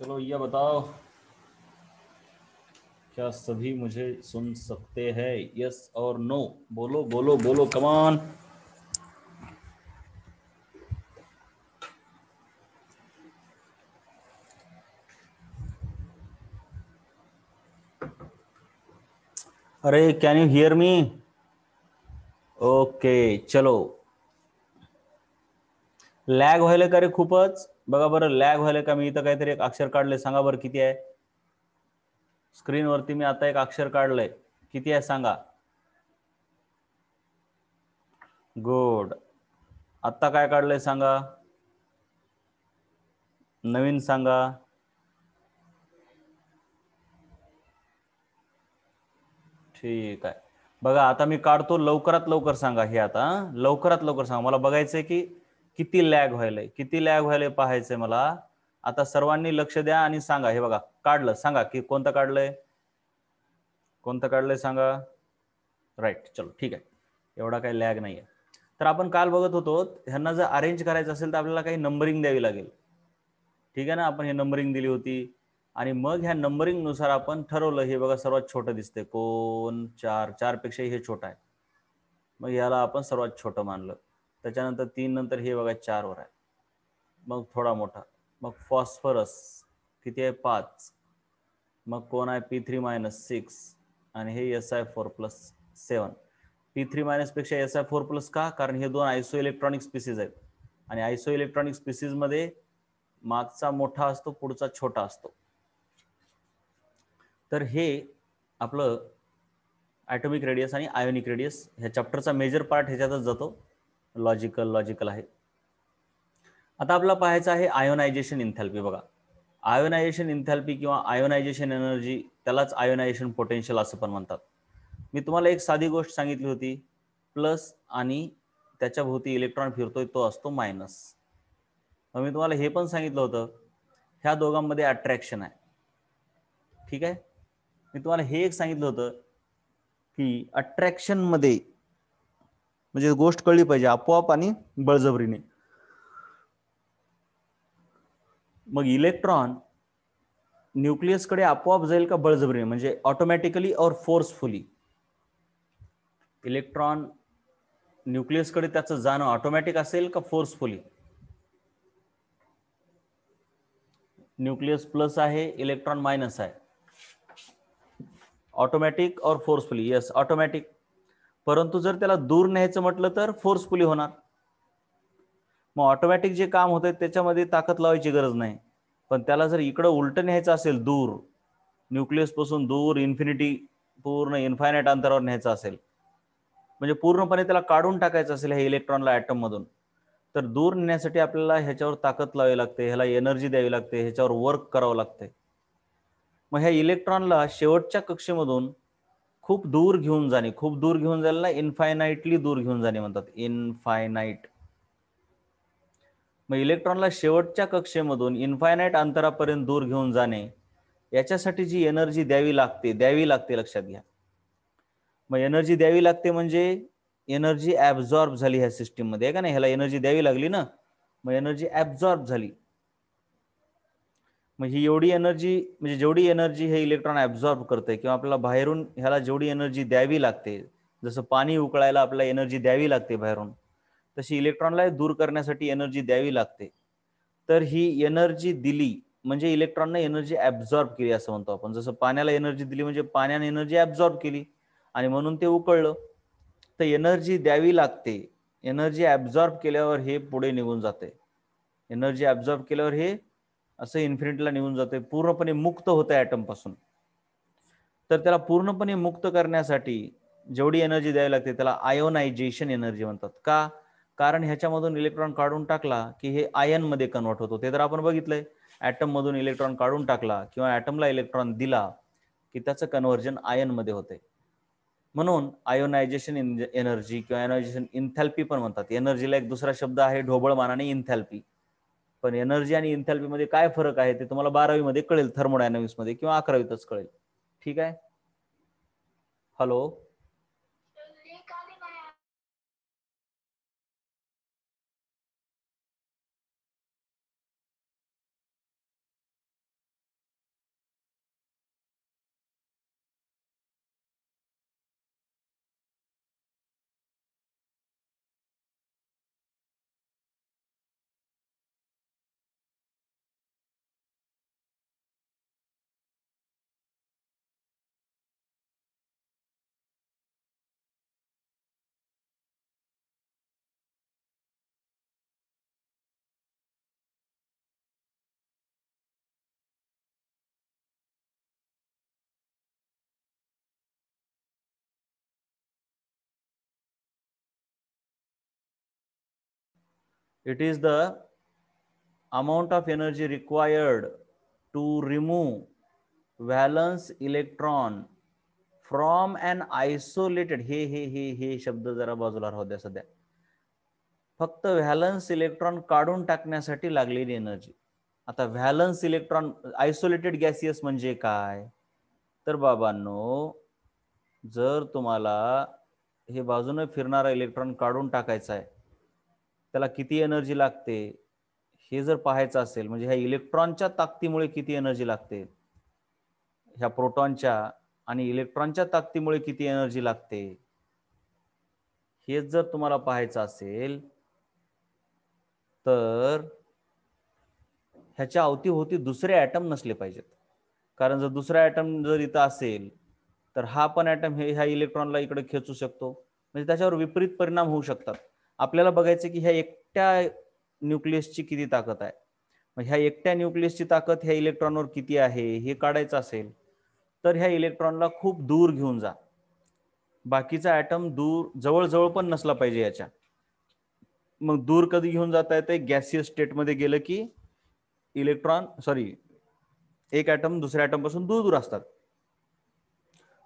चलो ये बताओ, क्या सभी मुझे सुन सकते हैं? यस और नो? बोलो बोलो बोलो, कम ऑन। अरे can you hear me? Okay चलो. लॅग व्हायला का रे खूपच? बघा बरं, लॅग व्हायला का? मी इथं काहीतरी एक अक्षर काढलंय, सांगा बरं किती आहे स्क्रीनवरती. मी आता एक अक्षर काढलंय, किती आहे सांगा. गुड. आत्ता काय काढलंय सांगा, नवीन सांगा. ठीक आहे. बघा आता मी काढतो, लवकरात लवकर सांगा. हे आता लवकरात लवकर सांगा, मला बघायचंय की किती लॅग व्हायलंय, किती लॅग व्हायलंय पाहायचंय मला. आता सर्वांनी लक्ष द्या आणि सांगा. हे बघा काढलं, सांगा की कोणतं काढलंय, कोणतं काढलंय सांगा. राईट, चलो ठीक आहे, एवढा काही लॅग नाहीये. तर आपण काल बघत होतो, ह्यांना जर अरेंज करायचं असेल तर आपल्याला काही नंबरिंग द्यावी लागेल. ठीक आहे ना, आपण हे नंबरिंग दिली होती आणि मग ह्या नंबरिंग नुसार आपण ठरवलं. हे बघा सर्वात छोटं दिसतंय कोण, 4. 4 पेक्षा हे छोटं आहे, मग याला आपण सर्वात छोटं मानलं. त्याच्यानंतर 3 नंतर हे बघा 4 वर आहे, मग थोडा मोठा. मग फॉस्फरस किती आहे, 5. मग कोण आहे, P3-6 आणि हे Si4+7. P3- पेक्षा Si4+ का? कारण हे दोन आयसो इलेक्ट्रॉनिक स्पीसीज आहेत आणि आयसो इलेक्ट्रॉनिक स्पीसीज मध्ये मागचा मोठा असतो, पुढचा छोटा असतो. तर हे आपलं ॲटॉमिक रेडियस आणि आयोनिक रेडियस ह्या चॅप्टरचा मेजर पार्ट ह्याच्यातच जातो. लॉजिकल आहे. आता आपल्याला पाहायचं आहे आयोनायझेशन इंथॅल्पी. बघा, आयोनायझेशन इंथॅल्पी किंवा आयोनायझेशन एनर्जी, त्यालाच आयोनायझेशन पोटेन्शियल असं पण म्हणतात. मी तुम्हाला एक साधी गोष्ट सांगितली होती, प्लस आणि त्याच्या भोवती इलेक्ट्रॉन फिरतोय तो असतो मायनस. मग मी तुम्हाला हे पण सांगितलं होतं, ह्या दोघांमध्ये अट्रॅक्शन आहे. ठीक आहे, मी तुम्हाला हे एक सांगितलं होतं की अट्रॅक्शन मध्ये म्हणजे गोष्ट कळली पाहिजे, आपोआप आणि बळजबरीने. मग इलेक्ट्रॉन न्यूक्लियसकडे आपोआप जाईल का बळजबरीने, म्हणजे ऑटोमॅटिकली और फोर्सफुली? इलेक्ट्रॉन न्यूक्लियसकडे त्याचं जाणं ऑटोमॅटिक असेल का फोर्सफुली? न्यूक्लियस प्लस आहे, इलेक्ट्रॉन मायनस आहे. ऑटोमॅटिक और फोर्सफुली? Yes, automatic. परंतु जर त्याला दूर न्यायचं म्हटलं तर फोर्सफुली होणार. मग ऑटोमॅटिक जे काम होतं त्याच्यामध्ये ताकद लावायची गरज नाही. पण त्याला जर इकडं उलट न्यायचं असेल, दूर, न्यूक्लियस पासून दूर, इन्फिनिटी, पूर्ण इन्फायनाइट अंतरावर न्यायचं असेल, म्हणजे पूर्णपणे त्याला काढून टाकायचं असेल हे इलेक्ट्रॉनला ॲटम मधून, तर दूर नेण्यासाठी आपल्याला ह्याच्यावर ताकद लावावी लागते, ह्याला एनर्जी द्यावी लागते, ह्याच्यावर वर्क करावं लागते. मग ह्या इलेक्ट्रॉनला शेवटच्या कक्षेमधून खूप दूर घेऊन जाणे, खूप दूर घेऊन जायला इन्फायनाइटली दूर घेऊन जाणे म्हणतात, इन्फायनाइट. मग इलेक्ट्रॉनला शेवटच्या कक्षेमधून इन्फायनाइट अंतरापर्यंत दूर घेऊन जाणे, याच्यासाठी जी एनर्जी द्यावी लागते लक्षात घ्या. मग एनर्जी द्यावी लागते म्हणजे एनर्जी ऍब्झॉर्ब झाली ह्या सिस्टीम मध्ये, आहे का नाही? ह्याला एनर्जी द्यावी लागली ना, मग एनर्जी ऍब्झॉर्ब झाली. मग ही एवढी एनर्जी, म्हणजे जेवढी एनर्जी हे इलेक्ट्रॉन ऍब्झॉर्ब करते किंवा आपल्याला बाहेरून ह्याला जेवढी एनर्जी द्यावी लागते, जसं पाणी उकळायला आपल्याला एनर्जी द्यावी लागते बाहेरून, तशी इलेक्ट्रॉनला दूर करण्यासाठी एनर्जी द्यावी लागते. तर ही एनर्जी दिली म्हणजे इलेक्ट्रॉनने एनर्जी ऍब्झॉर्ब केली असं म्हणतो आपण. जसं पाण्याला एनर्जी दिली म्हणजे पाण्याने एनर्जी ऍब्झॉर्ब केली आणि म्हणून ते उकळलं. तर एनर्जी द्यावी लागते. एनर्जी ऍब्झॉर्ब केल्यावर हे पुढे निघून जाते. एनर्जी ऍब्झॉर्ब केल्यावर हे असं इन्फिनिटीला निघून जाते, पूर्णपणे मुक्त होतं ॲटम पासून. तर त्याला पूर्णपणे मुक्त करण्यासाठी जेवढी एनर्जी द्यावी लागते त्याला आयोनायझेशन एनर्जी म्हणतात. का? कारण ह्याच्यामधून इलेक्ट्रॉन काढून टाकला की हे आयन मध्ये कन्वर्ट होतो. ते तर आपण बघितलंय, ॲटम मधून इलेक्ट्रॉन काढून टाकला किंवा ॲटमला इलेक्ट्रॉन दिला की त्याचं कन्व्हर्जन आयन मध्ये होते. म्हणून आयोनायझेशन एनर्जी किंवा आयोनायझेशन इंथॅल्पी पण म्हणतात. एनर्जीला एक दुसरा शब्द आहे ढोबळमानाने, इंथॅल्पी. पण एनर्जी आणि इंथॅल्पी मध्ये काय फरक आहे ते तुम्हाला 12वी मध्ये कळेल, थर्मोडायनामिक्स मध्ये, किंवा 11वीतच कळेल. ठीक आहे. Hello. It is the amount of energy required to remove valence electron from an isolated, हे शब्द जरा बाजूला राहू द्या सध्या, फक्त व्हॅलन्स इलेक्ट्रॉन काढून टाकण्यासाठी लागलेली एनर्जी. आता व्हॅलन्स इलेक्ट्रॉन आयसोलेटेड गॅसियस म्हणजे काय, तर बाबांनो, जर तुम्हाला हे बाजूने फिरणारा इलेक्ट्रॉन काढून टाकायचा आहे, त्याला किती एनर्जी लागते हे जर पाहायचं असेल, म्हणजे ह्या इलेक्ट्रॉनच्या ताकदीमुळे किती एनर्जी लागते, ह्या प्रोटॉनच्या आणि इलेक्ट्रॉनच्या ताकदीमुळे किती एनर्जी लागते, हे जर तुम्हाला पाहायचं असेल तर ह्याच्या अवतीभोवती दुसरे ॲटम नसले पाहिजेत. कारण जर दुसरा ॲटम जर इथं असेल तर हा पण ॲटम ह्या इलेक्ट्रॉनला इकडे खेचू शकतो, म्हणजे त्याच्यावर विपरीत परिणाम होऊ शकतात. आपल्याला बघायचं की ह्या एकट्या न्यूक्लियसची किती ताकद आहे, मग ह्या एकट्या न्यूक्लियसची ताकद ह्या इलेक्ट्रॉनवर किती आहे हे काढायचं असेल तर ह्या इलेक्ट्रॉनला खूप दूर घेऊन जा. बाकीचा ॲटम दूर जवळ पण नसला पाहिजे याच्या. मग दूर कधी घेऊन जाता येते, गॅसियस स्टेटमध्ये गेलं की एक ॲटम दुसऱ्या ॲटम पासून दूर असतात.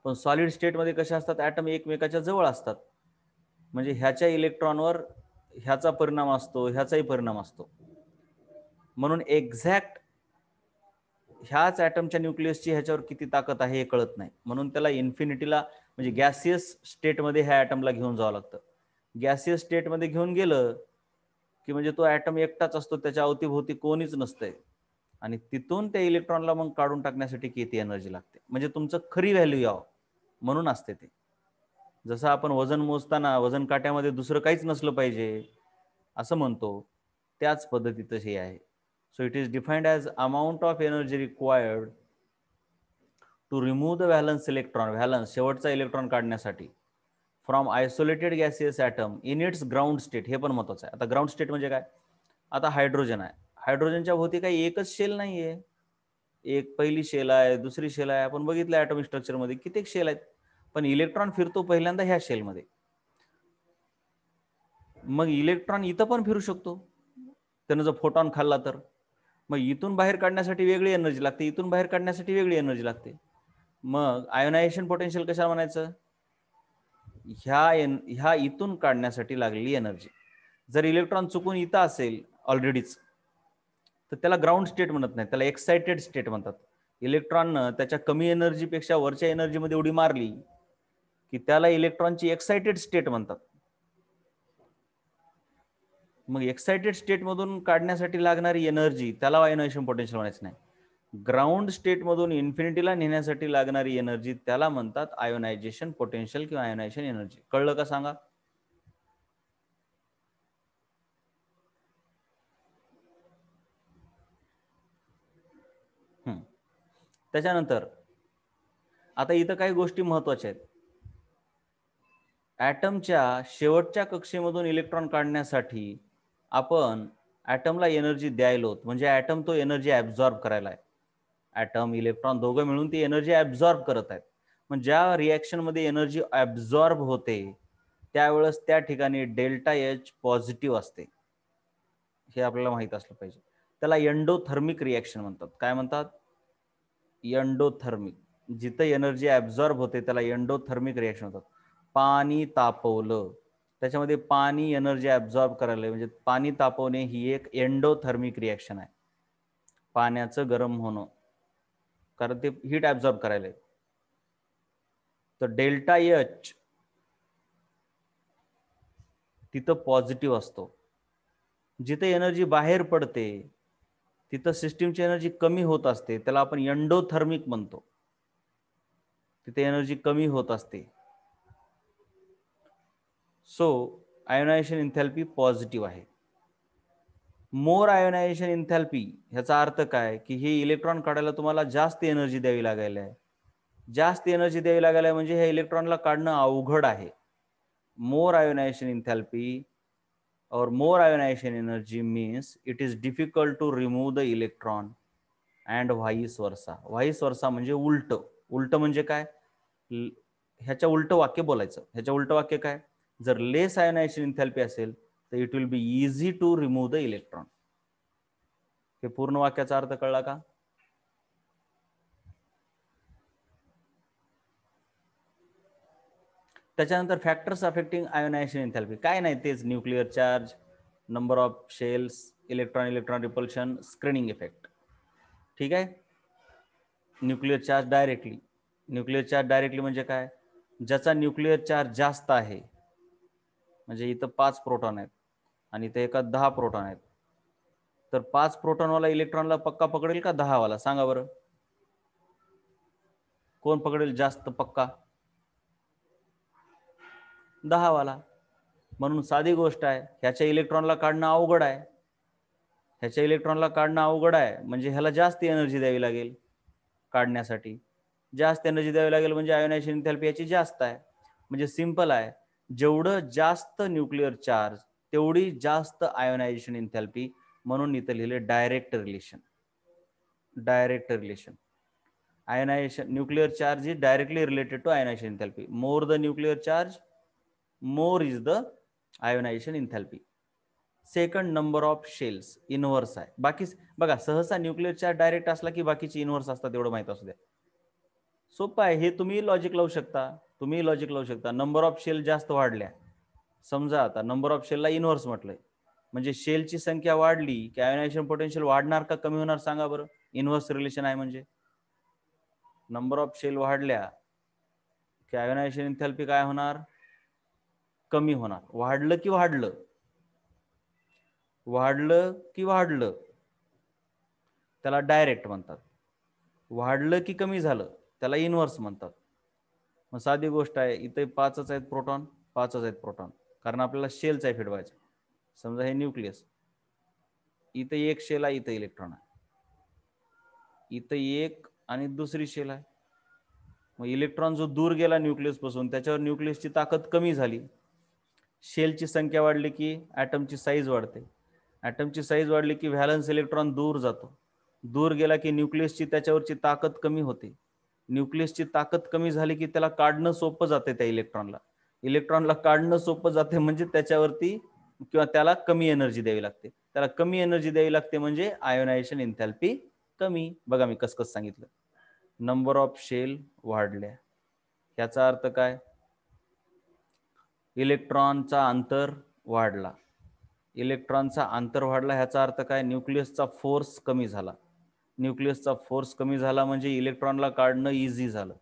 पण सॉलिड स्टेटमध्ये कसे असतात, ॲटम एकमेकाच्या जवळ असतात, म्हणजे ह्याच्या इलेक्ट्रॉनवर ह्याचा परिणाम असतो, ह्याचाही परिणाम असतो. म्हणून एक्झॅक्ट ह्याच ॲटमच्या न्यूक्लियसची ह्याच्यावर किती ताकद आहे हे कळत नाही, म्हणून त्याला इन्फिनिटीला म्हणजे गॅसियस स्टेटमध्ये ह्या ॲटमला घेऊन जावं लागतं. गॅसियस स्टेटमध्ये घेऊन गेलं की म्हणजे तो ॲटम एकटाच असतो, त्याच्या अवतीभोवती कोणीच नसतंय, आणि तिथून त्या इलेक्ट्रॉनला मग काढून टाकण्यासाठी किती एनर्जी लागते, म्हणजे तुमचं खरी व्हॅल्यू यावं म्हणून असते ते. जसं आपण वजन मोजताना वजन काट्यामध्ये दुसरं काहीच नसलं पाहिजे असं म्हणतो, त्याच पद्धतीचं हे आहे. So it is defined as amount of energy required to remove the valence electron, valence शेवटचा इलेक्ट्रॉन काढण्यासाठी, from isolated gaseous atom in its ground state. हे पण महत्वाचं आहे. आता ग्राउंड स्टेट म्हणजे काय, आता हायड्रोजन आहे, हायड्रोजनच्या भोवती काही एकच शेल नाहीये, एक पहिली शेल आहे, दुसरी शेल आहे, आपण बघितलं ॲटॉमिक स्ट्रक्चरमध्ये कित्येक शेल आहेत, पण इलेक्ट्रॉन फिरतो पहिल्यांदा ह्या शेलमध्ये. मग इलेक्ट्रॉन इथं पण फिरू शकतो त्यानं जर फोटॉन खाल्ला तर. मग इथून बाहेर काढण्यासाठी वेगळी एनर्जी लागते, इथून बाहेर काढण्यासाठी वेगळी एनर्जी लागते. मग आयोनायझेशन पोटेन्शियल कशाला म्हणायचं, ह्या इथून काढण्यासाठी लागलेली एनर्जी. जर इलेक्ट्रॉन चुकून इथं असेल ऑलरेडीच तर त्याला ग्राउंड स्टेट म्हणत नाही, त्याला एक्साइटेड स्टेट म्हणतात. इलेक्ट्रॉननं त्याच्या कमी एनर्जीपेक्षा वरच्या एनर्जीमध्ये उडी मारली की त्याला इलेक्ट्रॉनची एक्साइटेड स्टेट म्हणतात. मग एक्साइटेड स्टेटमधून काढण्यासाठी लागणारी एनर्जी त्याला आयोनायझेशन पोटेन्शियल म्हणायचं नाही. ग्राउंड स्टेटमधून इन्फिनिटीला नेण्यासाठी लागणारी एनर्जी त्याला म्हणतात आयोनायझेशन पोटेन्शियल किंवा आयोनायझेशन एनर्जी. कळलं का सांगा. त्याच्यानंतर आता इथं काही गोष्टी महत्वाच्या आहेत. ॲटमच्या शेवटच्या कक्षेमधून इलेक्ट्रॉन काढण्यासाठी आपण ॲटमला एनर्जी द्यायलो, म्हणजे ॲटम तो एनर्जी ॲब्झॉर्ब करायला आहे. ॲटम इलेक्ट्रॉन दोघं मिळून ती एनर्जी ॲब्झॉर्ब करत आहेत. मग ज्या रिॲक्शनमध्ये एनर्जी ॲब्झॉर्ब होते त्यावेळेस त्या ठिकाणी डेल्टा एच पॉझिटिव्ह असते, हे आपल्याला माहित असलं पाहिजे. त्याला एंडोथर्मिक रिॲक्शन म्हणतात. काय म्हणतात, एंडोथर्मिक. जिथं एनर्जी ॲब्झॉर्ब होते त्याला एंडोथर्मिक रिॲक्शन होतात. पाणी तापवलं, त्याच्यामध्ये पाणी एनर्जी ॲब्झॉर्ब करायला, म्हणजे पाणी तापवणे ही एक एंडोथर्मिक रिॲक्शन आहे. पाण्याचं गरम होणं, कारण ते हीट ॲब्झॉर्ब करायला. तर डेल्टा एच तिथं पॉझिटिव्ह असतो. जिथे एनर्जी बाहेर पडते तिथं सिस्टीमची एनर्जी कमी होत असते, त्याला आपण एंडोथर्मिक म्हणतो. तिथे एनर्जी कमी होत असते. सो आयोनायझेशन एन्थॅल्पी पॉझिटिव्ह आहे. मोर आयोनायझेशन एन्थॅल्पी ह्याचा अर्थ काय की हे इलेक्ट्रॉन काढायला तुम्हाला जास्त एनर्जी द्यावी लागायला आहे. जास्त एनर्जी द्यावी लागायला आहे म्हणजे ह्या इलेक्ट्रॉनला काढणं अवघड आहे. More ionisation enthalpy or more ionization energy means it is difficult to remove the electron and vice versa. Vice versa म्हणजे उलट. उलट म्हणजे काय, ह्याच्या उलट वाक्य बोलायचं. ह्याच्या उलट वाक्य काय, जर लेस आयोनायझेशन एन्थॅल्पी असेल तर it will be easy to remove the electron. हे पूर्ण वाक्याचा अर्थ कळला का? त्याच्यानंतर फॅक्टर्स अफेक्टिंग आयोनायझेशन एन्थॅल्पी काय नाही, तेच nuclear charge, number of shells, electron electron repulsion, screening effect. ठीक आहे. Nuclear charge directly. Nuclear charge directly म्हणजे काय? ज्याचा न्यूक्लिअर चार्ज जास्त आहे, म्हणजे इथं 5 प्रोटॉन आहेत आणि इथे एका 10 प्रोटॉन आहेत, तर 5 प्रोटॉनवाला इलेक्ट्रॉनला पक्का पकडेल का 10 वाला? सांगा बरं, कोण पकडेल जास्त पक्का? 10 वाला. म्हणून साधी गोष्ट आहे, ह्याच्या इलेक्ट्रॉनला काढणं अवघड आहे. ह्याच्या इलेक्ट्रॉनला काढणं अवघड आहे म्हणजे ह्याला जास्त एनर्जी द्यावी लागेल काढण्यासाठी. जास्त एनर्जी द्यावी लागेल म्हणजे आयोनायझेशन एन्थॅल्पी याची जास्त आहे. म्हणजे सिंपल आहे, जेवढं जास्त न्यूक्लिअर चार्ज तेवढी जास्त आयोनायझेशन एन्थॅल्पी. म्हणून इथं लिहिले direct relation. Direct relation. Ionisation nuclear charge is directly related to ionisation enthalpy. More the nuclear charge, more is the ionisation enthalpy. Second, number of shells inverse आहे. बाकी बघा, सहसा न्यूक्लिअर चार्ज डायरेक्ट असला की बाकीचे इनव्हर्स असतात, एवढं माहित असू द्या. सोपं आहे हे, तुम्ही लॉजिक लावू शकता. तुम्ही लॉजिक लावू शकता. नंबर ऑफ शेल जास्त वाढल्या, समजा आता नंबर ऑफ शेलला इनव्हर्स म्हटलंय, म्हणजे शेलची संख्या वाढली की आयोनायझेशन पोटेन्शियल वाढणार का कमी होणार? सांगा बरं. इनव्हर्स रिलेशन आहे म्हणजे नंबर ऑफ शेल वाढल्या की आयोनायझेशन एन्थॅल्पी काय होणार? कमी होणार. वाढलं की वाढलं, वाढलं की वाढलं त्याला डायरेक्ट म्हणतात. वाढलं की कमी झालं त्याला इनव्हर्स म्हणतात. मग साधी गोष्ट आहे, इथे 5च आहेत प्रोटॉन, 5च आहेत प्रोटॉन, कारण आपल्याला शेलचा आहे फिरवायचा. समजा हे न्यूक्लियस, इथे एक शेल आहे, इथे इलेक्ट्रॉन आहे, इथे एक आणि दुसरी शेल आहे. मग इलेक्ट्रॉन जो दूर गेला न्यूक्लियस पासून, त्याच्यावर न्यूक्लियसची ताकद कमी झाली. शेलची संख्या वाढली की ॲटमची साईज वाढते. ॲटमची साईज वाढली की व्हॅलन्स इलेक्ट्रॉन दूर जातो. दूर गेला की न्यूक्लियसची त्याच्यावरची ताकद कमी होते. न्यूक्लियसची ताकद कमी झाली की त्याला काढणं सोपं जाते. त्या इलेक्ट्रॉनला काढणं सोपं जाते म्हणजे त्याच्यावरती किंवा त्याला कमी एनर्जी द्यावी लागते. त्याला कमी एनर्जी द्यावी लागते म्हणजे आयोनायझेशन एन्थॅल्पी कमी. बघा मी कसं सांगितलं. नंबर ऑफ शेल वाढल्या, याचा अर्थ काय? इलेक्ट्रॉनचा अंतर वाढला. इलेक्ट्रॉनचा अंतर वाढला ह्याचा अर्थ काय? न्यूक्लियसचा फोर्स कमी झाला. न्यूक्लियसचा फोर्स कमी झाला म्हणजे इलेक्ट्रॉनला काढणं इझी झालं.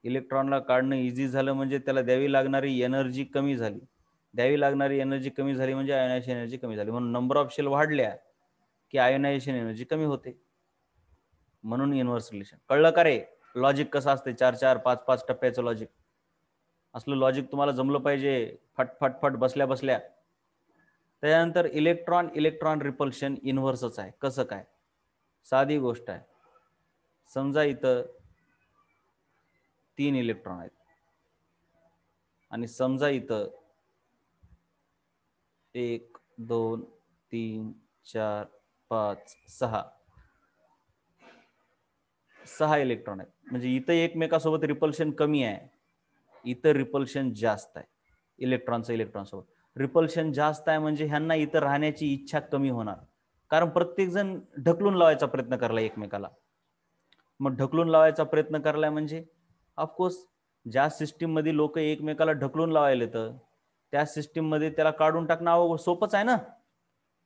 इलेक्ट्रॉनला काढणं इझी झालं म्हणजे त्याला द्यावी लागणारी एनर्जी कमी झाली. द्यावी लागणारी एनर्जी कमी झाली म्हणजे आयोनायझेशन एनर्जी कमी झाली. म्हणून नंबर ऑफ शेल वाढल्या की आयोनायझेशन एनर्जी कमी होते. म्हणून इनव्हर्स रिलेशन. कळलं का रे लॉजिक कसं असते? 4-4, 5-5 टप्प्याचं लॉजिक. असलं लॉजिक तुम्हाला जमलं पाहिजे फट बसल्या बसल्या. त्यानंतर इलेक्ट्रॉन इलेक्ट्रॉन रिपल्शन इनव्हर्सच आहे. कसं काय? साधी गोष्ट आहे. समजा इथं 3 इलेक्ट्रॉन आहेत आणि समजा इथं 1 2 3 4 5 6 इलेक्ट्रॉन आहेत. म्हणजे इथं एकमेकासोबत रिपल्शन कमी आहे, इथं रिपल्शन जास्त आहे. इलेक्ट्रॉनचं इलेक्ट्रॉनसोबत रिपल्शन जास्त आहे म्हणजे ह्यांना इथं राहण्याची इच्छा कमी होणार, कारण प्रत्येक जण ढकलून लावायचा प्रयत्न करला एकमेकाला. मग ढकलून लावायचा प्रयत्न करलाय म्हणजे ऑफकोर्स ज्या सिस्टीम मध्ये लोक एकमेकाला ढकलून लावायला तर त्या सिस्टीम मध्ये त्याला काढून टाकणं सोपंच आहे ना.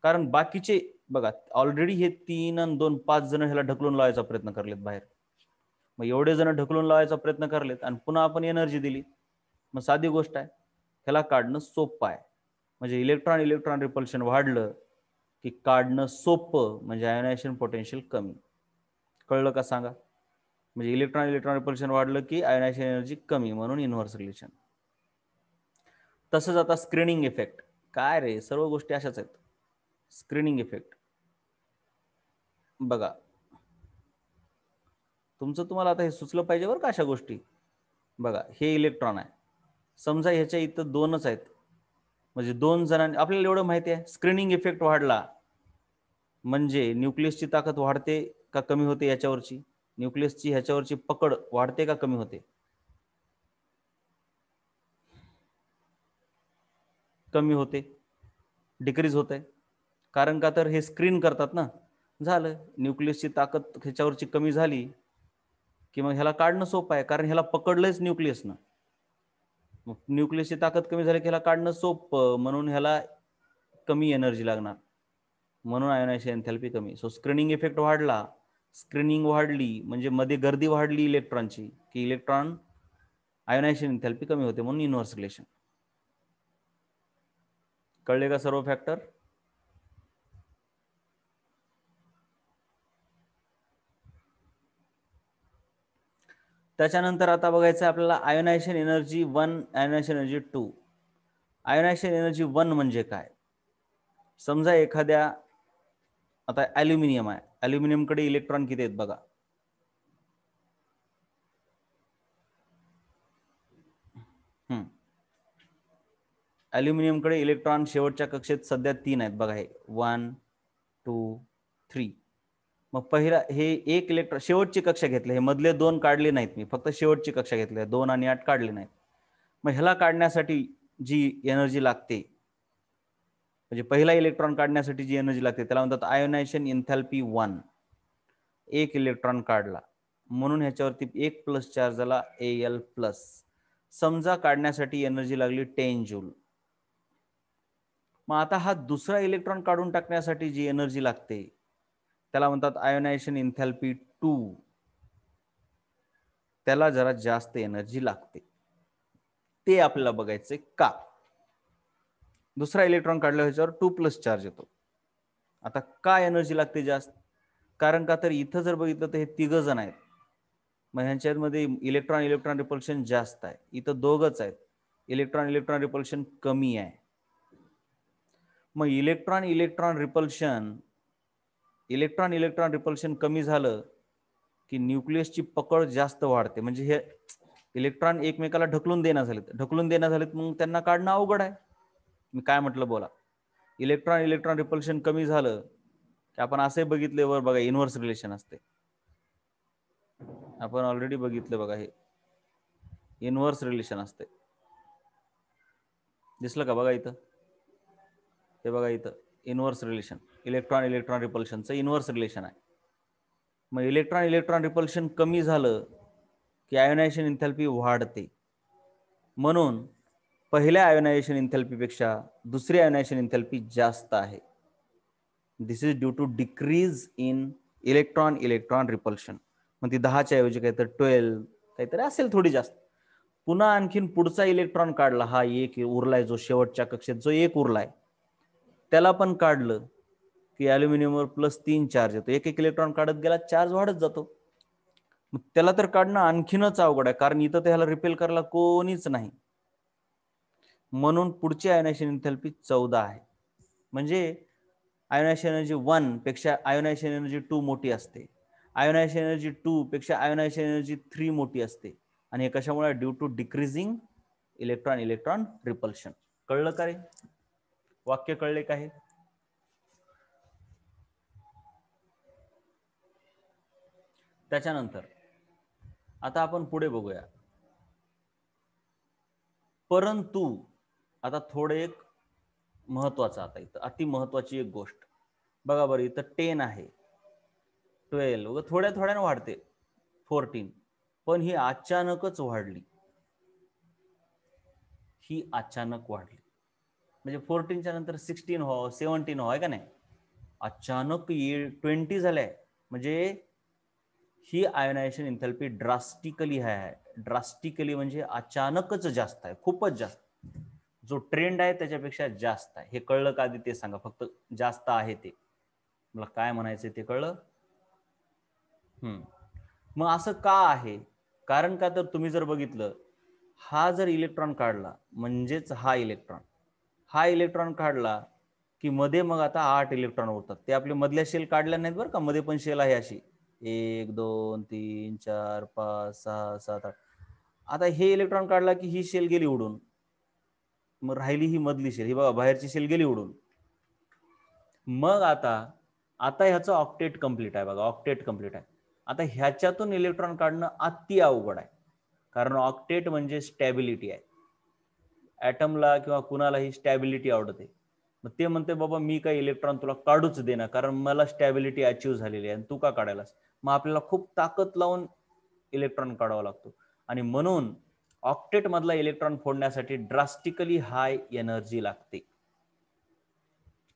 कारण बाकीचे बघा, ऑलरेडी हे 3 आणि 2 5 जण ह्याला ढकलून लावायचा प्रयत्न करलेत बाहेर. मग एवढे जण ढकलून लावायचा प्रयत्न करलेत आणि पुन्हा आपण एनर्जी दिली. मग साधी गोष्ट आहे, ह्याला काढणं सोपं आहे. म्हणजे इलेक्ट्रॉन इलेक्ट्रॉन रिपल्शन वाढलं की काढणं सोपं म्हणजे आयोनायझेशन पोटेन्शियल कमी. कळलं का सांगा? म्हणजे इलेक्ट्रॉन इलेक्ट्रॉन रिपल्शन वाढलं की आयोनायझेशन एनर्जी कमी, म्हणून इनव्हर्स रिलेशन. तसंच आता स्क्रीनिंग इफेक्ट. काय रे, सर्व गोष्टी अशाच आहेत. स्क्रीनिंग इफेक्ट बघा, तुम्हाला आता हे सुचलं पाहिजे बरं का अशा गोष्टी. बघा, हे इलेक्ट्रॉन आहे, समजा ह्याच्या इथं 2च आहेत, म्हणजे 2 जणांनी, आपल्याला एवढं माहिती आहे स्क्रीनिंग इफेक्ट वाढला म्हणजे न्यूक्लियसची ताकद वाढते का कमी होते? याच्यावरची न्यूक्लियसची ह्याच्यावरची पकड वाढते का कमी होते? कमी होते. डिक्रीज होत आहे. कारण का तर हे स्क्रीन करतात ना. झालं, न्यूक्लियसची ताकद ह्याच्यावरची कमी झाली की मग ह्याला काढणं सोपं आहे, कारण ह्याला पकडलंच न्यूक्लियसनं. मग न्यूक्लियसची ताकद कमी झाली की ह्याला काढणं सोपं, म्हणून ह्याला कमी एनर्जी लागणार, म्हणून आयोनायझेशन एन्थॅल्पी कमी. सो स्क्रीनिंग इफेक्ट वाढला, स्क्रीनिंग वाढली म्हणजे मध्ये गर्दी वाढली इलेक्ट्रॉनची, की इलेक्ट्रॉन आयोनायझेशन एन्थॅल्पी कमी होते, म्हणून इनव्हर्स रिलेशन. कळले का सर्व फॅक्टर? त्याच्यानंतर आता बघायचं आपल्याला ionisation energy 1, ionisation energy 2. Ionisation energy 1 म्हणजे काय? समजा एखाद्या, आता ॲल्युमिनियम आहे, ॲल्युमिनियमकडे इलेक्ट्रॉन किती आहेत बघा. ॲल्युमिनियमकडे इलेक्ट्रॉन शेवटच्या कक्षेत सध्या 3 आहेत बघा. हे 1, 2, 3. मग पहिला हे एक इलेक्ट्रॉन शेवटची कक्षा घेतली, हे मधले 2 काढले नाहीत मी, फक्त शेवटची कक्षा घेतली, 2 आणि 8 काढले नाहीत. मग ह्याला काढण्यासाठी जी एनर्जी लागते, म्हणजे पहिला इलेक्ट्रॉन काढण्यासाठी जी एनर्जी लागते त्याला म्हणतात आयोनायझेशन एन्थॅल्पी 1. एक इलेक्ट्रॉन काढला म्हणून ह्याच्यावरती 1 प्लस चार्ज झाला, Al प्लस. समजा काढण्यासाठी एनर्जी लागली 10 जूल. मग आता हा दुसरा इलेक्ट्रॉन काढून टाकण्यासाठी जी एनर्जी लागते त्याला म्हणतात आयोनायझेशन एन्थॅल्पी 2. त्याला जरा जास्त एनर्जी लागते. ते आपल्याला बघायचंय का. दुसरा इलेक्ट्रॉन काढल्यावर ह्याच्यावर 2 प्लस चार्ज येतो. आता का एनर्जी लागते जास्त? कारण का तर इथं जर बघितलं तर हे 3 जण आहेत, मग ह्यांच्यामध्ये इलेक्ट्रॉन इलेक्ट्रॉन रिपल्शन जास्त आहे. इथं 2च आहेत, इलेक्ट्रॉन इलेक्ट्रॉन रिपल्शन कमी आहे. मग इलेक्ट्रॉन इलेक्ट्रॉन रिपल्शन कमी झालं की न्यूक्लियसची पकड जास्त वाढते. म्हणजे हे इलेक्ट्रॉन एकमेकाला ढकलून देणं झालेत, मग त्यांना काढणं अवघड आहे. मी काय म्हटलं बोला. इलेक्ट्रॉन इलेक्ट्रॉन रिपल्शन कमी झालं की आपण असे बघितले वर बघा, इनव्हर्स रिलेशन असते. आपण ऑलरेडी बघितलं बघा, हे इनव्हर्स रिलेशन असते. दिसलं का बघा इथं? हे बघा इथं इनव्हर्स रिलेशन, इलेक्ट्रॉन इलेक्ट्रॉन रिपल्शनचं इनव्हर्स रिलेशन आहे. मग इलेक्ट्रॉन इलेक्ट्रॉन रिपल्शन कमी झालं की आयोनायझेशन एन्थॅल्पी वाढते. म्हणून पहिल्या आयोनायझेशन एन्थॅल्पीपेक्षा दुसरी आयोनायझेशन एन्थॅल्पी जास्त आहे. This is due to decrease in electron electron repulsion. मग ती 10च्या ऐवजी काहीतरी 12 काहीतरी असेल, थोडी जास्त. पुन्हा आणखीन पुढचा इलेक्ट्रॉन काढला, हा एक उरलाय जो शेवटच्या कक्षेत जो एक उरलाय, त्याला पण काढलं की ॲल्युमिनियमवर +3 चार्ज येतो. एक एक इलेक्ट्रॉन काढत गेला चार्ज वाढत जातो. मग त्याला तर काढणं आणखीनच अवघड आहे, कारण इथं त्याला रिपेल करायला कोणीच नाही. म्हणून पुढची आयोनायझेशन एन्थॅल्पी 14 आहे. म्हणजे आयोनायझेशन एनर्जी 1 पेक्षा आयोनायझेशन एनर्जी 2 मोठी असते. आयोनायझेशन एनर्जी 2 पेक्षा आयोनायझेशन एनर्जी 3 मोठी असते. आणि हे कशामुळे? Due to decreasing electron electron repulsion. कळलं का रे? वाक्य कळले का? हे त्याच्यानंतर आता आपण पुढे बघूया. परंतु आता थोडं एक महत्वाचं, आता इथं अति महत्वाची एक गोष्ट बघा बरं. इथं 10 आहे, 12 थोड्या थोड्यानं वाढते, 14, पण ही अचानकच वाढली. ही अचानक वाढली म्हणजे 14च्या नंतर 16 हो, 17 हो, आहे का नाही? अचानक 20 झालंय. म्हणजे ही आयोनायझेशन एन्थॅल्पी ड्रास्टिकली आहे. ड्रास्टिकली म्हणजे अचानकच जास्त आहे, खूपच जास्त. जो ट्रेंड आहे त्याच्यापेक्षा जास्त आहे. हे कळलं का आधी ते सांगा फक्त. जास्त आहे ते मला काय म्हणायचं ते कळलं? मग असं का आहे? कारण का तर तुम्ही जर बघितलं, हा जर इलेक्ट्रॉन काढला म्हणजेच हा इलेक्ट्रॉन काढला की मध्ये मग आता 8 इलेक्ट्रॉन होतात. ते आपले मधल्या शेल काढल्या नाहीत बरं का, मध्ये पण शेल आहे अशी 1 2 3 4 5 6 7 8. आता हे इलेक्ट्रॉन काढला की ही शेल गेली उडून, मग राहिली ही मधली शेल. ही बघा बाहेरची शेल गेली उडून. मग आता ह्याचं ऑक्टेट कंप्लीट आहे बघा, ऑक्टेट कंप्लीट आहे. आता ह्याच्यातून इलेक्ट्रॉन काढणं अति अवघड आहे, कारण ऑक्टेट म्हणजे स्टॅबिलिटी आहे. ॲटमला किंवा कुणालाही स्टॅबिलिटी आवडते. मग ते म्हणते बाबा मी काही इलेक्ट्रॉन तुला काढूच देणार, कारण मला स्टॅबिलिटी अचीव्ह झालेली आहे आणि तू का काढायलास. मग आपल्याला खूप ताकद लावून इलेक्ट्रॉन काढावा लागतो. आणि म्हणून ऑक्टेट मधला इलेक्ट्रॉन फोडण्यासाठी ड्रास्टिकली हाय एनर्जी लागते.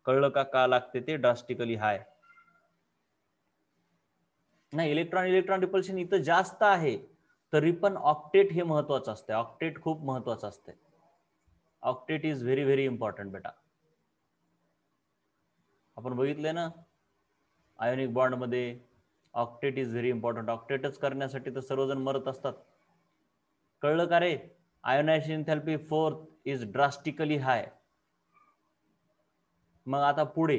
कळलं का लागते ते ड्रास्टिकली हाय. नाही, इलेक्ट्रॉन रिपल्शन इथं जास्त आहे, तरी पण ऑक्टेट हे महत्वाचं असतं. ऑक्टेट खूप महत्वाचं असतं. Octet is very very important बेटा. आपण बघितलंय ना आयोनिक बॉन्ड मध्ये ऑक्टेट इज व्हेरी इम्पॉर्टंट. ऑक्टेटच करण्यासाठी तर सर्वजण मरत असतात. कळलं का रे. आयोनायझेशन एन्थॅल्पी 4 इज ड्रास्टिकली हाय. मग आता पुढे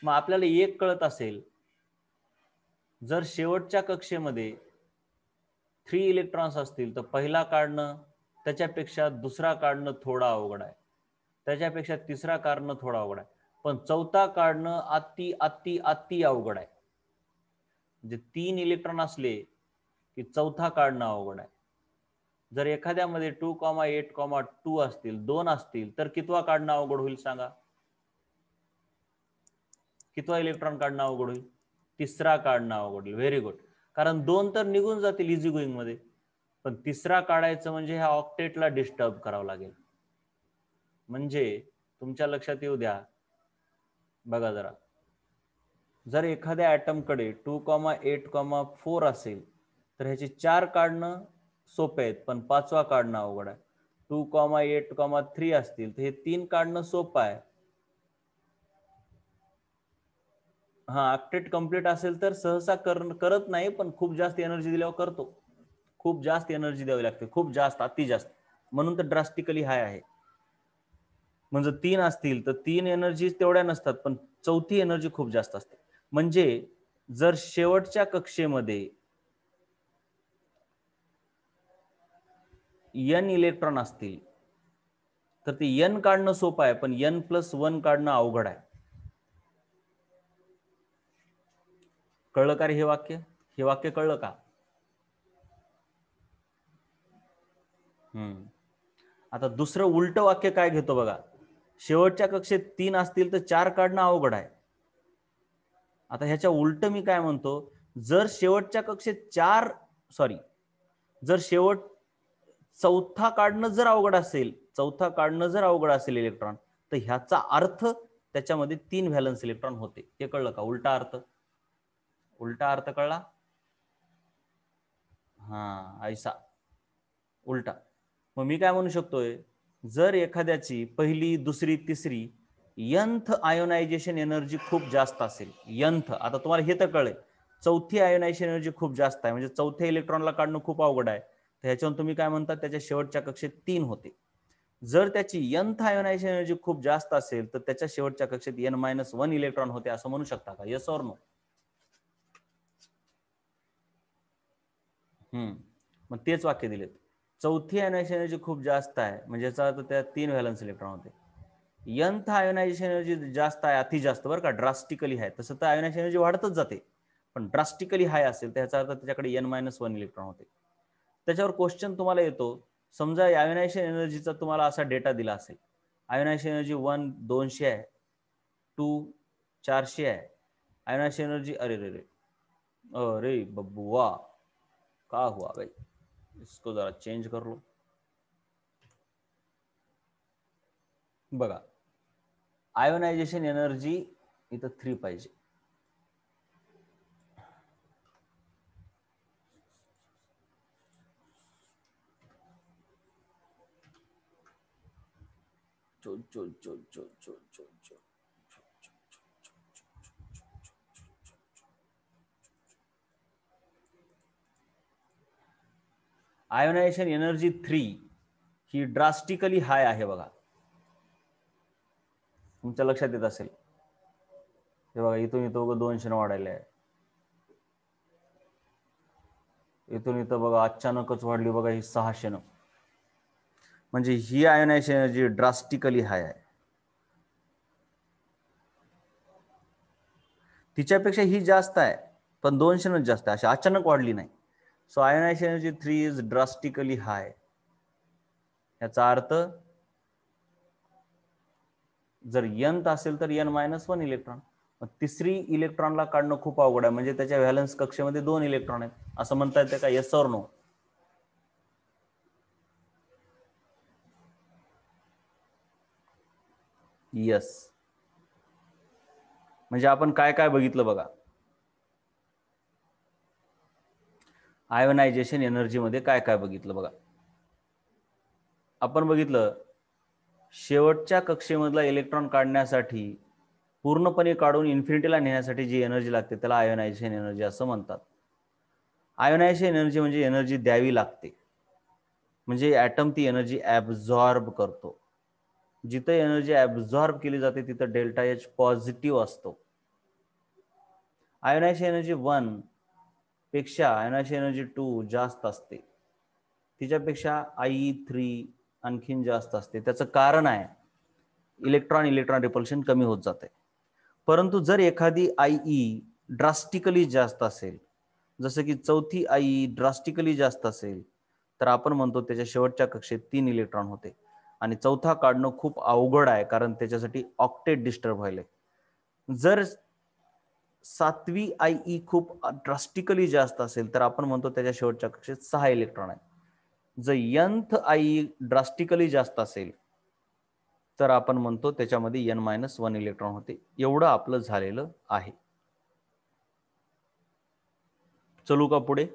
मग आपल्याला एक कळत असेल, जर शेवटच्या कक्षेमध्ये 3 इलेक्ट्रॉन्स असतील तर पहिला काढणं, त्याच्यापेक्षा दुसरा काढणं थोडा अवघड आहे, त्याच्यापेक्षा तिसरा काढणं थोडा अवघड आहे, पण चौथा काढणं अति अति अति अवघड आहे. म्हणजे 3 इलेक्ट्रॉन असले की चौथा काढणं अवघड आहे. जर एखाद्यामध्ये 2,8,2 असतील, 2 असतील, तर कितवा काढणं अवघड होईल सांगा. कितवा इलेक्ट्रॉन काढणं अवघड होईल. तिसरा काढणं अवघड होईल. Very good. कारण 2 तर निघून जातील इझी गोईंग मध्ये, पण तिसरा काढायचं म्हणजे ह्या ऑक्टेटला डिस्टर्ब करावं लागेल. म्हणजे तुमच्या लक्षात येऊ द्या, बघा जरा, जर एखाद्या ऍटम कडे 2,8,4 असेल तर ह्याचे 4 काढणं सोपे आहेत, पण 5वा काढणं अवघड आहे. 2,8,3 असतील तर हे 3 काढणं सोपं आहे. हा, ऑक्टेट कंप्लीट असेल तर सहसा करत नाही, पण खूप जास्त एनर्जी दिल्यावर करतो. खूप जास्त एनर्जी द्यावी लागते, खूप जास्त, अति जास्त, म्हणून तर ड्रास्टिकली हाय आहे. म्हणजे 3 असतील तर 3 एनर्जी तेवढ्या नसतात, पण चौथी एनर्जी खूप जास्त असते. म्हणजे जर शेवटच्या कक्षेमध्ये n इलेक्ट्रॉन असतील तर ते n काढणं सोपं आहे, पण n+1 काढणं अवघड आहे. कळलं का रे हे वाक्य. हे वाक्य कळलं का. आता दुसरं उलट वाक्य काय घेतो बघा. शेवटच्या कक्षेत 3 असतील तर 4 काढणं अवघड आहे. आता ह्याच्या उलट मी काय म्हणतो, जर शेवटच्या कक्षेत जर चौथा काढणं जर अवघड असेल इलेक्ट्रॉन, तर ह्याचा अर्थ त्याच्यामध्ये 3 व्हॅलन्स इलेक्ट्रॉन होते. हे कळलं का. उलटा अर्थ कळला. हा, ऐसा उलटा. मग मी काय म्हणू शकतोय, जर एखाद्याची पहिली, दुसरी, तिसरी यंथ आयोनायझेशन एनर्जी खूप जास्त असेल, यंथ, आता तुम्हाला हे तर कळेल, चौथी आयोनायझेशन एनर्जी खूप जास्त आहे, म्हणजे चौथ्या इलेक्ट्रॉनला काढणं खूप अवघड आहे, तर ह्याच्यावर तुम्ही काय म्हणतात, त्याच्या शेवटच्या कक्षेत 3 होते. जर त्याची यंथ आयोनायझेशन एनर्जी खूप जास्त असेल तर त्याच्या शेवटच्या कक्षेत n-1 इलेक्ट्रॉन होते, असं म्हणू शकता का. Yes or no. मग तेच वाक्य दिलेत. चौथी आयोनायझेशन एनर्जी खूप जास्त आहे, म्हणजे याचा अर्थ त्यात 3 व्हॅलन्स इलेक्ट्रॉन होते. यंथ आयोनायझेशन एनर्जी जास्त आहे, अति जास्त, बरं का, ड्रास्टिकली आहे. तसं तर आयोनायझेशन एनर्जी वाढतच जाते, पण ड्रास्टिकली हाय असेल तर याचा अर्थ त्याच्याकडे n-1 इलेक्ट्रॉन होते. त्याच्यावर क्वेश्चन तुम्हाला येतो, समजा आयोनायझेशन एनर्जीचा तुम्हाला असा डेटा दिला असेल, आयोनायझेशन एनर्जी 1 200 आहे, 2 400 आहे, आयोनायझेशन एनर्जी, अरे बब्बुआ का हुआ भाई, इसको जरा चेंज कर लो. बघा, आयोनायझेशन एनर्जी इथं 3 पाहिजे. आयोनायझेशन एनर्जी 3 ही ड्रास्टिकली हाय आहे. बघा, तुमच्या लक्षात येत असेल, हे बघा, इथून इथं 200 वाढायला आहे, इथून इथं बघा अचानकच वाढली बघा ही 600. म्हणजे ही आयोनायझेशन एनर्जी ड्रास्टिकली हाय आहे. तिच्यापेक्षा ही जास्त आहे, पण 200 जास्त आहे, अशी अचानक वाढली नाही. So ionisation energy 3 is drastically high. याचा अर्थ जर nth असेल तर n-1 इलेक्ट्रॉन. मग तिसरी इलेक्ट्रॉनला काढणं खूप अवघड आहे, म्हणजे त्याच्या व्हॅलन्स कक्षेमध्ये 2 इलेक्ट्रॉन आहेत असं म्हणता येते का? Yes or no? यस. म्हणजे आपण काय काय बघितलं बघा. आयोनायझेशन एनर्जी मध्ये काय काय बघितलं बघा. आपण बघितलं शेवटच्या कक्षेमधला इलेक्ट्रॉन काढण्यासाठी, पूर्णपणे काढून इन्फिनिटीला नेण्यासाठी जी एनर्जी लागते त्याला आयोनायझेशन एनर्जी असं म्हणतात. आयोनायझेशन एनर्जी म्हणजे एनर्जी द्यावी लागते, म्हणजे ॲटम ती एनर्जी ॲब्झॉर्ब करतो. जिथं एनर्जी ॲब्झॉर्ब केली जाते तिथं डेल्टा एच पॉझिटिव्ह असतो. आयोनायझेशन एनर्जी 1 पेक्षा आयोनायझेशन एनर्जी 2 जास्त असते, तिच्यापेक्षा I3 आणखीन जास्त असते. त्याचं कारण आहे इलेक्ट्रॉन इलेक्ट्रॉन रिपल्शन कमी होत जाते. परंतु जर एखादी IE ड्रास्टिकली जास्त असेल, जसं की चौथी IE ड्रास्टिकली जास्त असेल, तर आपण म्हणतो त्याच्या शेवटच्या कक्षेत 3 इलेक्ट्रॉन होते आणि चौथा काढणं खूप अवघड आहे, कारण त्याच्यासाठी ऑक्टेट डिस्टर्ब व्हायले. जर सातवी IE खूप ड्रास्टिकली जास्त असेल तर आपण म्हणतो त्याच्या शेवटच्या कक्षेत 6 इलेक्ट्रॉन आहेत. जर nth IE ड्रास्टिकली जास्त असेल तर आपण म्हणतो त्याच्यामध्ये n-1 इलेक्ट्रॉन होते. एवढं आपलं झालेलं आहे. चलू का पुढे?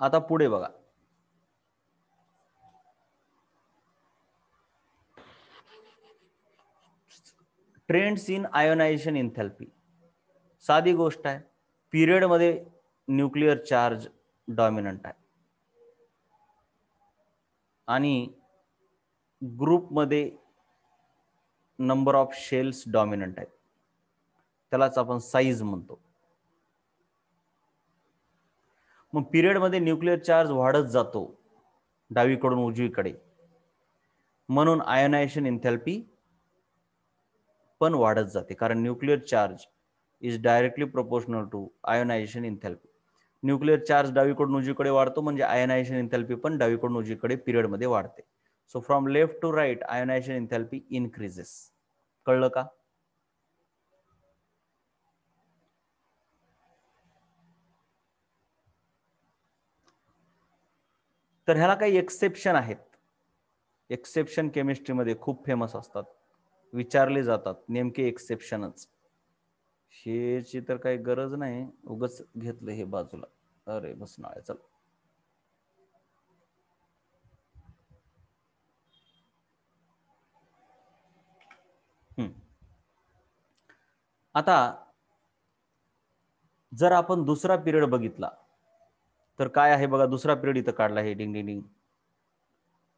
आता पुढे बघा. Trends in ionisation enthalpy. साधी गोष्ट आहे, पिरियड मध्ये न्यूक्लिअर चार्ज डॉमिनंट आहे आणि ग्रुपमध्ये नंबर ऑफ शेल्स डॉमिनंट आहेत. त्यालाच आपण साईज म्हणतो. मग पिरियड मध्ये न्यूक्लिअर चार्ज वाढत जातो डावीकडून उजवीकडे, म्हणून आयोनायझेशन एन्थॅल्पी पण वाढत जाते, कारण nuclear charge is directly proportional to ionisation enthalpy. Nuclear charge डावीकडून उजवीकडे वाढतो म्हणजे आयोनायझेशन एन्थॅल्पी पण डावीकडून उजवीकडे पिरियड मध्ये वाढते. So from left to right ionisation enthalpy increases. कळलं का? तर ह्याला काही एक्सेप्शन आहेत. एक्सेप्शन केमिस्ट्रीमध्ये खूप फेमस असतात, विचारले जातात. नेमके एक्सेप्शनच शेची तर काही गरज नाही, उगच घेतलं हे बाजूला. अरे बस नाळे. चल आता जर आपण दुसरा पिरियड बघितला तर काय आहे बघा. दुसरा पिरियड इथं काढला, हे डिंग डिंग डिंग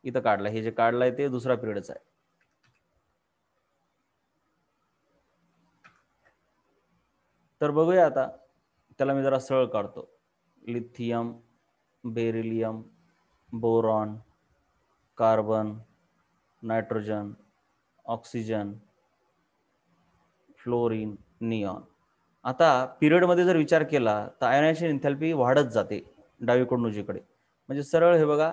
इथं काढला. हे जे काढलाय ते दुसरा पिरियडच आहे. तर बघूया आता, त्याला मी जरा सरळ काढतो. Lithium, beryllium, boron, carbon, nitrogen, oxygen, fluorine, neon. आता पिरियड मध्ये जर विचार केला तर आयोनायझेशन एन्थॅल्पी वाढत जाते डावीकडून उजवीकडे. म्हणजे सरळ हे बघा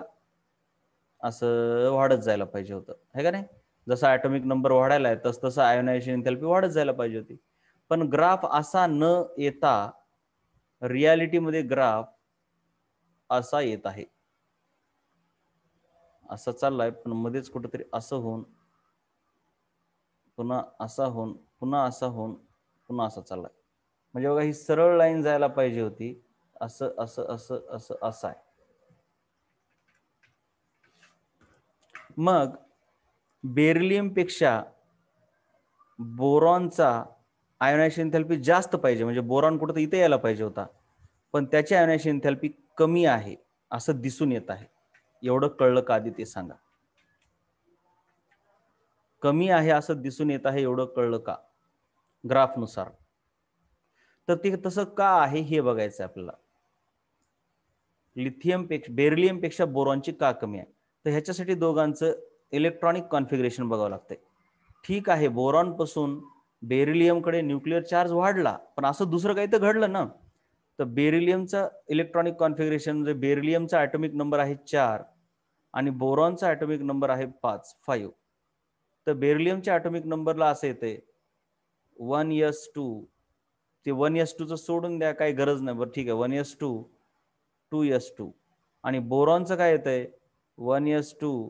असं वाढत जायला पाहिजे होतं, है का नाही? जसा ॲटॉमिक नंबर वाढायला आहे तस तसं आयोनायझेशन एन्थॅल्पी वाढत जायला पाहिजे होती. पण ग्राफ असा न येता रियालिटीमध्ये ग्राफ असा येत आहे. असा चाललाय पण मध्येच कुठेतरी असं होऊन पुन्हा असा होऊन पुन्हा असा होऊन पुन्हा असा चाललाय. म्हणजे बघा ही सरळ लाईन जायला पाहिजे होती. असं असं असं असं असं आहे. मग बेरिलियम पेक्षा बोरॉनचा आयोनायझेशन एन्थॅल्पी जास्त पाहिजे, म्हणजे बोरॉन कुठं इथे यायला पाहिजे होता, पण त्याची आयोनायझेशन एन्थॅल्पी कमी आहे असं दिसून येत आहे. एवढं कळलं का आधी ते सांगा. कमी आहे असं दिसून येत आहे, एवढं कळलं का ग्राफनुसार? तर ते तसं का आहे हे बघायचं आपल्याला. लिथियम पेक्षा बेरिलियम पेक्षा बोरॉनची का कमी आहे? तर ह्याच्यासाठी दोघांचं इलेक्ट्रॉनिक कॉन्फिगरेशन बघावं लागतंय. ठीक आहे, बोरॉन पासून बेरिलियमकडे न्यूक्लिअर चार्ज वाढला, पण असं दुसरं काही तर घडलं ना. तर बेरिलियमचा इलेक्ट्रॉनिक कॉन्फिगरेशन म्हणजे बेरिलियमचा ॲटॉमिक नंबर आहे 4 आणि बोरॉनचा ॲटॉमिक नंबर आहे 5. तर बेरिलियमच्या ॲटॉमिक नंबरला असं येते 1s2. ते 1s2चं सोडून द्या, काही गरज नाही. बरं ठीक आहे, 1s2 2s2. आणि बोरॉनचं काय येतंय 1s2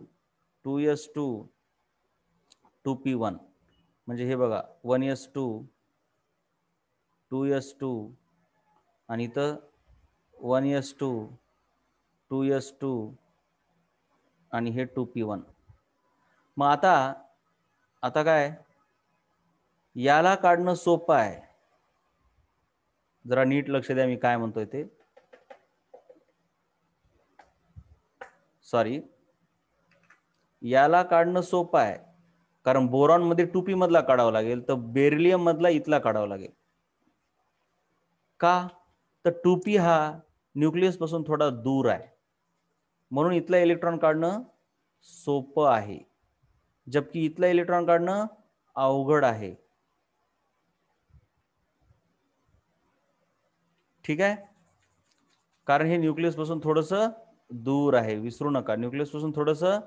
2s2 2p1. म्हणजे हे बघा 1s2 2s2 आणि इथं 1s2 2s2 आणि हे 2p1. मग आता काय याला काढणं सोपं आहे. जरा नीट लक्ष द्या मी काय म्हणतोय ते. सॉरी, याला काढणं सोपं आहे कारण बोरॉन मध्ये 2p मधला काढावा लागेल, तर बेरिलियम मधला इथला काढावा लागेल. का? तर 2p हा न्यूक्लियस पासून थोडा दूर आहे, म्हणून इथला इलेक्ट्रॉन काढणं सोपं आहे, जबकि इथला इलेक्ट्रॉन काढणं अवघड आहे. ठीक आहे, कारण हे न्यूक्लियस पासून थोडंसं दूर आहे. विसरू नका, न्यूक्लियस पासून थोडंसं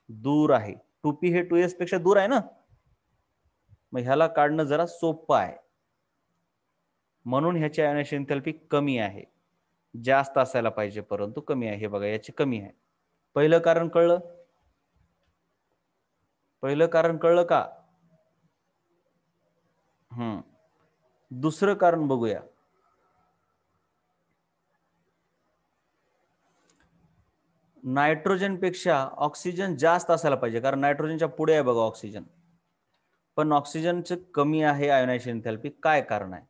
दूर आहे. 2p हे 2s पेक्षा दूर आहे ना, मग ह्याला काढणं जरा सोपं आहे, म्हणून ह्याची आयनायझेशन एंथॅल्पी कमी आहे. जास्त असायला पाहिजे परंतु कमी आहे. हे बघा याची कमी आहे. पहिलं कारण कळलं? पहिलं कारण कळलं का? दुसरं कारण बघूया. नायट्रोजन पेक्षा ऑक्सिजन जास्त असायला पाहिजे, कारण नायट्रोजनच्या पुढे आहे बघा ऑक्सिजन, पण ऑक्सिजनचं कमी आहे आयोनायझेशन एंथॅल्पी. काय कारण आहे?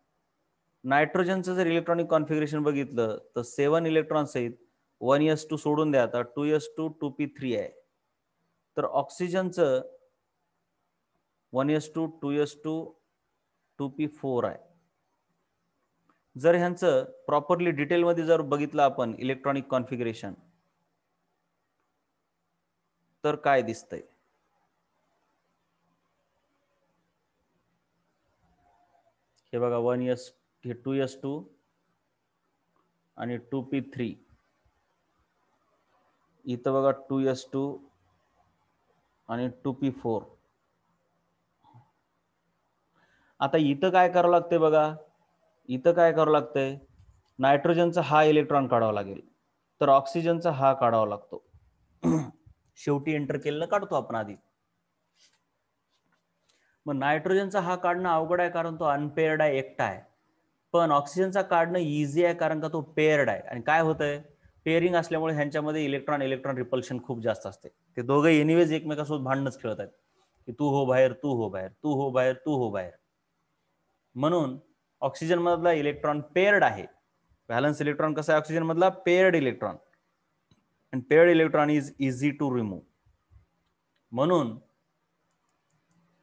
नायट्रोजनचं जर इलेक्ट्रॉनिक कॉन्फिगरेशन बघितलं तर 7 इलेक्ट्रॉन सहित 1s2 सोडून द्या, आता 2s2 2p3 आहे. तर ऑक्सिजनचं 1s2 2s2 2p4 आहे. जर ह्यांचं प्रॉपरली डिटेलमध्ये जर बघितलं आपण इलेक्ट्रॉनिक कॉन्फिगरेशन, तर काय दिसतंय? हे बघा 1s हे 2s2 आणि 2p3, इथं बघा 2s2 आणि 2p4. आता इथं काय करावं लागतंय बघा, इथं काय करावं लागतंय, नायट्रोजनचा हा इलेक्ट्रॉन काढावा लागेल, तर ऑक्सिजनचा हा काढावा लागतो. शेवटी एंटर केलेलं काढतो आपण आधी. मग नायट्रोजनचा हा काढणं अवघड आहे कारण तो अनपेअर्ड आहे, एकटा आहे. पण ऑक्सिजनचा काढणं इझी आहे कारण का तो पेअर्ड आहे. आणि काय होतंय, पेअरिंग असल्यामुळे ह्यांच्यामध्ये इलेक्ट्रॉन इलेक्ट्रॉन रिपल्शन खूप जास्त असते. ते दोघं एनिवेज एकमेकांसोबत भांडणच खेळत आहेत की तू हो बाहेर, तू हो बाहेर, तू हो बाहेर, तू हो बाहेर. म्हणून ऑक्सिजन मधला इलेक्ट्रॉन पेअर्ड आहे. व्हॅलन्स इलेक्ट्रॉन कसा आहे ऑक्सिजन मधला? Paired electron. And paired electron is easy to remove. म्हणून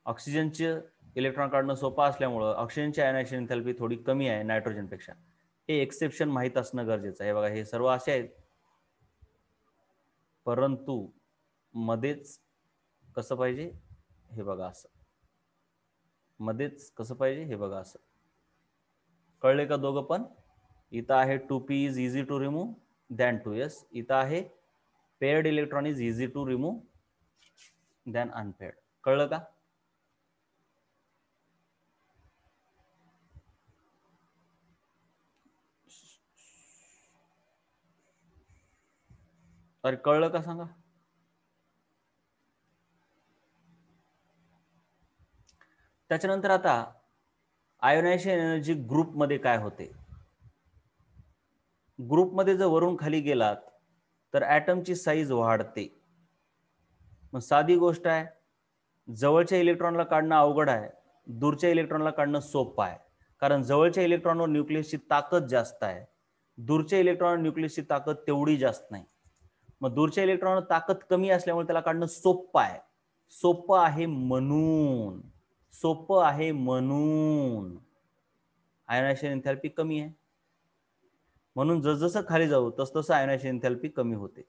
ऑक्सिजनचे इलेक्ट्रॉन काढणं सोपं असल्यामुळं ऑक्सिजनची आयनायझेशन एंथॅल्पी थोडी कमी आहे नायट्रोजनपेक्षा. हे एक्सेप्शन माहीत असणं गरजेचं आहे. बघा हे सर्व असे आहेत, परंतु मध्येच कसं पाहिजे हे बघा असं, मध्येच कसं पाहिजे हे बघा असं. कळले का दोघं पण? इथं आहे 2p is easy to remove than 2s. इथं आहे paired electron is easy to remove than unpaired. कळलं का? अरे कळलं का सांगा? त्याच्यानंतर आता आयोनायझेशन एनर्जी ग्रुपमध्ये काय होते? ग्रुपमध्ये जर वरून खाली गेलात तर ॲटमची साईज वाढते. मग साधी गोष्ट आहे, जवळच्या इलेक्ट्रॉनला काढणं अवघड आहे, दूरच्या इलेक्ट्रॉनला काढणं सोपं आहे. कारण जवळच्या इलेक्ट्रॉनवर न्यूक्लियसची ताकद जास्त आहे, दूरच्या इलेक्ट्रॉनवर न्यूक्लियसची ताकद तेवढी जास्त नाही. मग दूरच्या इलेक्ट्रॉनवर ताकद कमी असल्यामुळे त्याला काढणं सोपं आहे. सोपं आहे म्हणून, सोपं आहे म्हणून आयोनायझेशन एंथॅल्पी कमी आहे. म्हणून जसजसं खाली जाऊ तसतसं आयोनायझेशन एंथॅल्पी कमी होते.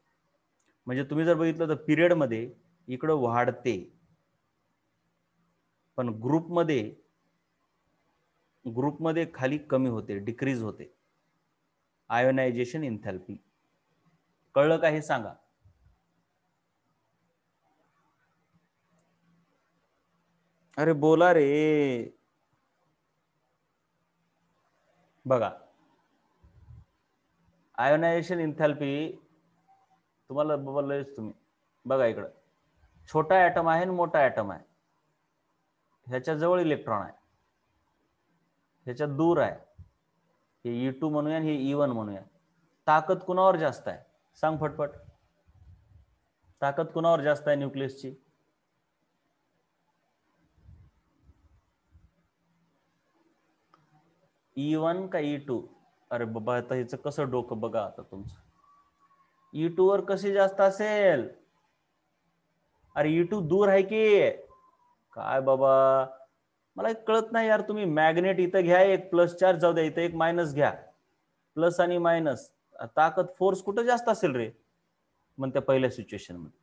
म्हणजे तुम्ही जर बघितलं तर पिरियडमध्ये इकडं वाढते, पण ग्रुपमध्ये खाली कमी होते, डिक्रीज होते. Ionisation enthalpy. कळलं का हे सांगा. अरे बोला रे. बघा, आयोनायझेशन एन्थॅल्पी तुम्हाला बोललेच तुम्ही. बघा इकडं छोटा ऍटम आहे आणि मोठा ऍटम आहे. ह्याच्या जवळ इलेक्ट्रॉन आहे, ह्याच्या दूर आहे. हे E2 म्हणूया, हे E1 म्हणूया. ताकद कुणावर जास्त आहे सांग फटफट. ताकद कुणावर जास्त आहे न्यूक्लियसची? E1 का E2? अरे बाबा, आता ह्याचं कसं डोकं बघा आता तुमचं. E2 वर कशी जास्त असेल? अरे E2 दूर आहे की काय बाबा, मला कळत नाही यार. तुम्ही मॅग्नेट इथं घ्या, एक प्लस चार्ज जाऊ द्या, इथं एक मायनस घ्या, प्लस आणि मायनस, ताकद फोर्स कुठं जास्त असेल रे म्हणत्या पहिल्या सिच्युएशन मध्ये.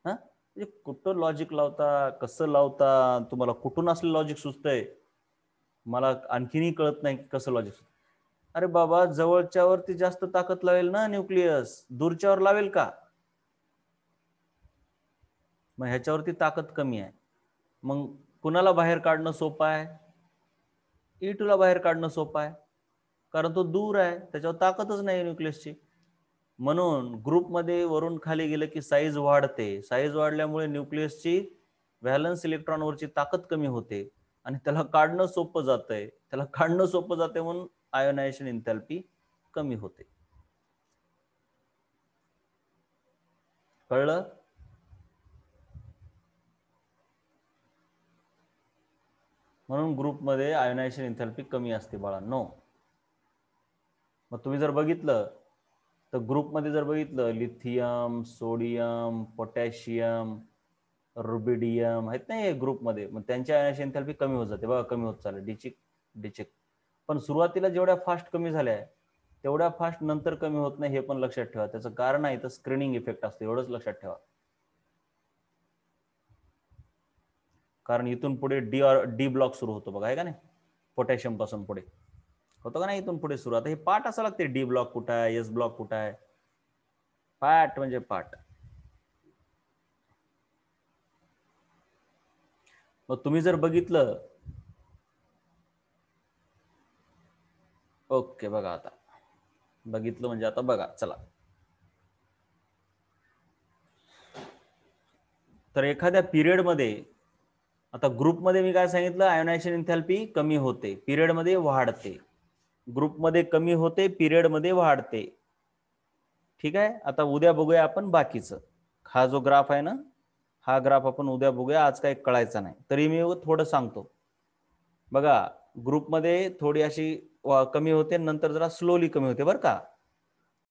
हा, म्हणजे कुठं लॉजिक लावता, कसं लावता, तुम्हाला कुठून असलं लॉजिक सुचतंय मला आणखीनही कळत नाही कसं लॉजिक. अरे बाबा, जवळच्यावरती जास्त ताकद लावेल ना न्यूक्लियस, दूरच्यावर लावेल का? मग ह्याच्यावरती ताकद कमी आहे. मग कुणाला बाहेर काढणं सोपं आहे? E2 ला बाहेर काढणं सोपं आहे, कारण तो दूर आहे, त्याच्यावर ताकदच नाही न्यूक्लियसची. म्हणून ग्रुपमध्ये वरून खाली गेलं की साईज वाढते. साईज वाढल्यामुळे न्यूक्लियसची व्हॅलन्स इलेक्ट्रॉनवरची ताकद कमी होते आणि त्याला काढणं सोपं जातंय. त्याला काढणं सोपं जाते म्हणून आयोनायझेशन एन्थॅल्पी कमी होते. कळलं? म्हणून ग्रुपमध्ये आयोनायझेशन एन्थॅल्पी कमी असते बाळांनो. मग तुम्ही जर बघितलं तर ग्रुपमध्ये जर बघितलं, लिथियम, सोडियम, पोटॅशियम, रुबिडियम आहेत ना हे ग्रुपमध्ये, मग त्यांची आयोनायझेशन एन्थॅल्पी कमी होत जाते बघा, कमी होत चालले डिचिक डिचिक. पण सुरुवातीला जेवढ्या फास्ट कमी झाल्या तेवढ्या फास्ट नंतर कमी होत नाही, हे पण लक्षात ठेवा. त्याचं कारण आहे तर स्क्रीनिंग इफेक्ट असतो, एवढंच लक्षात ठेवा. कारण इथून पुढे डी ब्लॉक सुरू होतो बघा, आहे का नाही, पोटॅशियम पासून पुढे होतो का नाही, इथून पुढे सुरू. आता हे पार्ट असं लागते, डी ब्लॉक कुठं आहे, एस ब्लॉक कुठं आहे, पार्ट म्हणजे पार्ट. मग तुम्ही जर बघितलं, ओके बघा, आता बघितलं म्हणजे आता बघा, चला. तर एखाद्या पिरियडमध्ये, आता ग्रुपमध्ये मी काय सांगितलं, आयोनायझेशन एन्थॅल्पी कमी होते, पिरियडमध्ये वाढते. ग्रुपमध्ये कमी होते, पिरियडमध्ये वाढते. ठीक आहे. आता उद्या बघूया आपण बाकीचं. हा जो ग्राफ आहे ना, हा ग्राफ आपण उद्या बघूया, आज काही कळायचा नाही, तरी मी थोडं सांगतो. बघा, ग्रुपमध्ये थोडी अशी कमी होते, नंतर जरा स्लोली कमी होते बरं का.